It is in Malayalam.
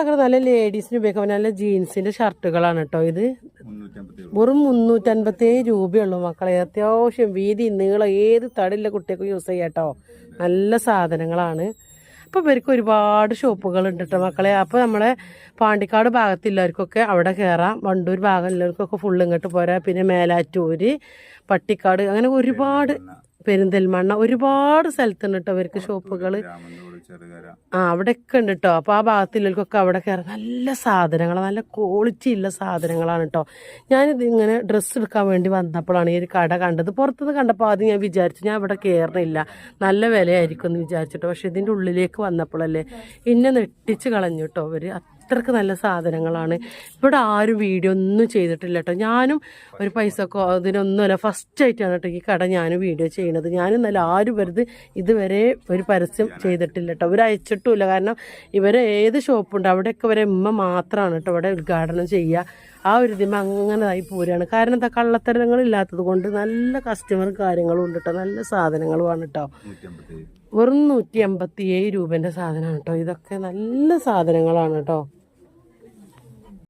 ഇതാക്കണം. നല്ല ലേഡീസിന് ഉപയോഗിക്കാൻ നല്ല ജീൻസിന്റെ ഷർട്ടുകളാണ് കേട്ടോ. ഇത് വെറും 357 രൂപയുള്ളൂ മക്കളെ. അത്യാവശ്യം വീതി നീളം ഏത് തടിയുള്ള കുട്ടികൾക്ക് യൂസ് ചെയ്യാം കേട്ടോ. നല്ല സാധനങ്ങളാണ്. അപ്പോൾ ഇവർക്ക് ഒരുപാട് ഷോപ്പുകൾ ഉണ്ട് കേട്ടോ മക്കളെ. അപ്പോൾ നമ്മളെ പാണ്ടിക്കാട് ഭാഗത്തുള്ളവർക്കൊക്കെ അവിടെ കയറാം. വണ്ടൂർ ഭാഗമുള്ളവർക്കൊക്കെ ഫുള്ള് ഇങ്ങോട്ട് പോരാ. പിന്നെ മേലാറ്റൂര്, പട്ടിക്കാട്, അങ്ങനെ ഒരുപാട്, പെരിന്തൽമണ്ണ, ഒരുപാട് സ്ഥലത്തുണ്ട് കേട്ടോ ഇവർക്ക് ഷോപ്പുകൾ. അവിടെയൊക്കെ ഉണ്ട് കേട്ടോ. അപ്പോൾ ആ ഭാഗത്തുള്ളവർക്കൊക്കെ അവിടെ കയറാം. നല്ല സാധനങ്ങൾ, നല്ല ക്വാളിറ്റി ഉള്ള സാധനങ്ങളാണ് കേട്ടോ. ഞാനിത് ഇങ്ങനെ ഡ്രസ്സ് എടുക്കാൻ വേണ്ടി വന്നപ്പോഴാണ് ഈ ഒരു കട കണ്ടത്. പുറത്തുനിന്ന് കണ്ടപ്പോൾ ആദ്യം ഞാൻ വിചാരിച്ചു ഞാൻ ഇവിടെ കയറണില്ല, നല്ല വിലയായിരിക്കും എന്ന് വിചാരിച്ചിട്ടോ. പക്ഷെ ഇതിൻ്റെ ഉള്ളിലേക്ക് വന്നപ്പോഴല്ലേ എന്നെ നെട്ടിച്ച് കളഞ്ഞു കേട്ടോ അവർ. അത്രക്ക് നല്ല സാധനങ്ങളാണ്. ഇവിടെ ആരും വീഡിയോ ഒന്നും ചെയ്തിട്ടില്ല കേട്ടോ. ഞാനും ഒരു പൈസക്കോ അതിനൊന്നുമല്ല, ഫസ്റ്റ് ആയിട്ടാണ് കേട്ടോ ഈ കട ഞാനും വീഡിയോ ചെയ്യണത്. ഞാനും നല്ല ആരും വെറുതെ ഇതുവരെ ഒരു പരസ്യം ചെയ്തിട്ടില്ല കേട്ടോ. ഇവർ അയച്ചിട്ടുമില്ല. കാരണം ഇവരെ ഏത് ഷോപ്പുണ്ട് അവിടെയൊക്കെ ഇവരെ ഉമ്മ മാത്രമാണ് കേട്ടോ ഇവിടെ ഉദ്ഘാടനം ചെയ്യുക. ആ ഒരു ഇതിമ അങ്ങനെതായി പോരുകയാണ്. കാരണം എന്താ, കള്ളത്തരങ്ങളില്ലാത്തത് കൊണ്ട് നല്ല കസ്റ്റമറും കാര്യങ്ങളും ഉണ്ട് കേട്ടോ. നല്ല സാധനങ്ങളുമാണ് കേട്ടോ. വെറും 157 രൂപേൻ്റെ സാധനമാണ് കേട്ടോ. ഇതൊക്കെ നല്ല സാധനങ്ങളാണ് കേട്ടോ.